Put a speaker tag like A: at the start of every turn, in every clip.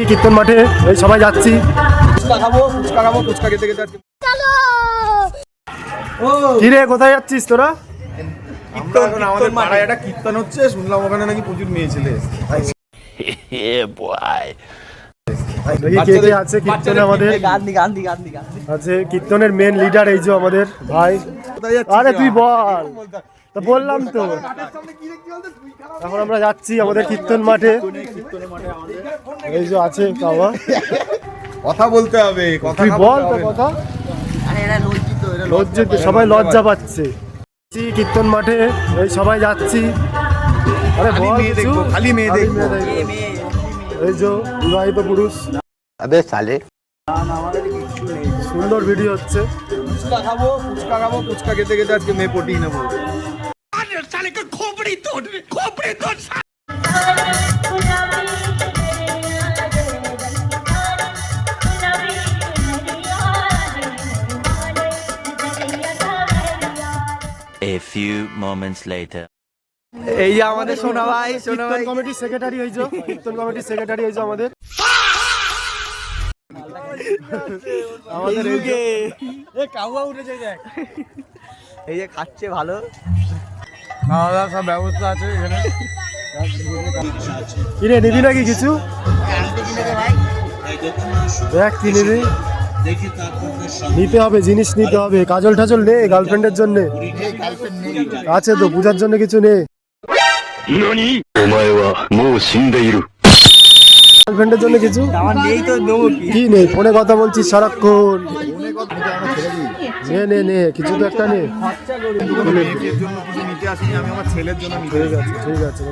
A: কীর্তন মাঠে এই সবাই যাচ্ছি। কিরে কোথায় যাচ্ছিস তোরা?
B: আমাদের পাড়ায় একটা কীর্তন হচ্ছে, শুনলাম ওখানে নাকি প্রচুর মেয়ে ছেলে
A: আছে কীর্তনে। আমাদের আছে কীর্তনের মেন লিডার এই যে আমাদের ভাই। আরে তুই বল, তো বললাম তো। এখন আমরা যাচ্ছি আমাদের কীর্তন মাঠে। এই যে আছে কাওয়া,
B: কথা বলতে হবে,
A: তুই বল তো কথা। লজ্জিত, সবাই লজ্জা পাচ্ছে। কীর্তন মাঠে এই সবাই যাচ্ছি। আরে
B: খালি মেয়ে দেখবো।
A: এই যে বিবাহিত পুরুষ।
C: আবে সালে
A: সুন্দর ভিডিও হচ্ছে।
B: ফুচকা খাবো, ফুচকা খেতে খেতে আজকে মেয়ে পটিয়ে নেবো।
D: A few moments later.
C: এই যে আমাদের সোনা ভাই,
A: কীর্তন কমিটির সেক্রেটারি হয়েছে, কীর্তন কমিটির সেক্রেটারি হয়েছে আমাদের। আমাদের
C: এই যে খাচ্ছে ভালো,
B: খাওয়া দাওয়া সব ব্যবস্থা আছে এখানে।
A: কিনে নিবি নাকি কিছু? দেখ কি নিবি, নিতে হবে, জিনিস নিতে হবে। কাজল টাজল নে গার্লফ্রেন্ডের জন্য, আছে তো পূজার জন্য কিছু নে। গার্লফ্রেন্ডের জন্য কিছু কি নেই? ফোনে কথা বলছিস সারাক্ষণ। নে নে নে কিছু তো একটা নে। ঠিক আছে ঠিক আছে,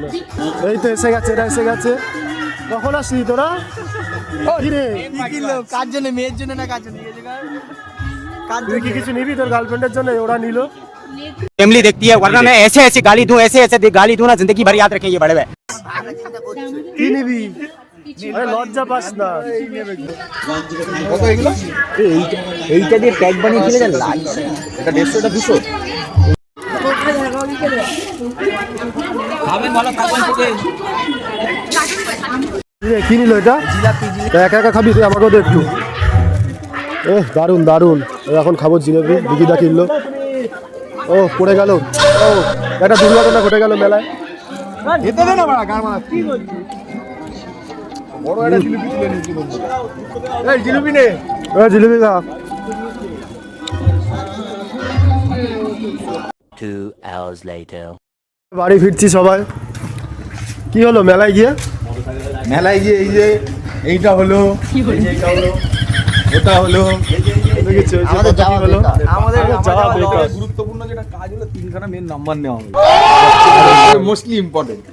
A: এই তো এসে গেছে, এরা এসে গেছে। কখন আসলি তোরা?
C: কার জন্য? মেয়ের জন্য না কার জন্য?
A: তুই কি কিছু নিবি তোর গার্লফ্রেন্ডের जন্য? ওরা নিল।
E: फैमिली देखती है, वरना मैं ऐसे ऐसे गाली दूं, ऐसे ऐसे गाली दूं ना, जिंदगी भर याद रखें ये बड़े भाई।
A: কি নিবি? আরে লজ্জা পাস না।
B: কত এগুলো?
C: এইটা দিয়ে ট্যাগ বানিয়ে দিলে যা লাগছে।
B: এটা 150, এটা 200।
A: কি নিল এটা? একা একা খাবি? তুই আমাকেও দে একটু। দারুন দারুন। এখন খাবো জিলেপি। দিদিদা কিনলো। ও পড়ে গেল। ও একটা দুর্ঘটনা ঘটে গেল মেলায়।
B: খেতে দে না বাড়া, গান মারা। কি বলছিস? বড় একটা জিলিপি তুলে নিয়েছি বন্ধু। এই জিলিপি নে।
A: জিলিপি খা।
D: 2 hours later.
A: বাড়ি ফিরছি সবাই। কি হলো মেলায় গিয়ে?
B: মেলায় গিয়ে এই যে এইটা হলো, এইটা হলো, ওটা হলো।
A: আমাদের যাওয়া হলো, আমাদের যাওয়া বেকার।
B: গুরুত্বপূর্ণ যেটা কাজ হলো 3খানা মেন নাম্বার নেওয়া হবে, মোস্টলি ইম্পর্টেন্ট।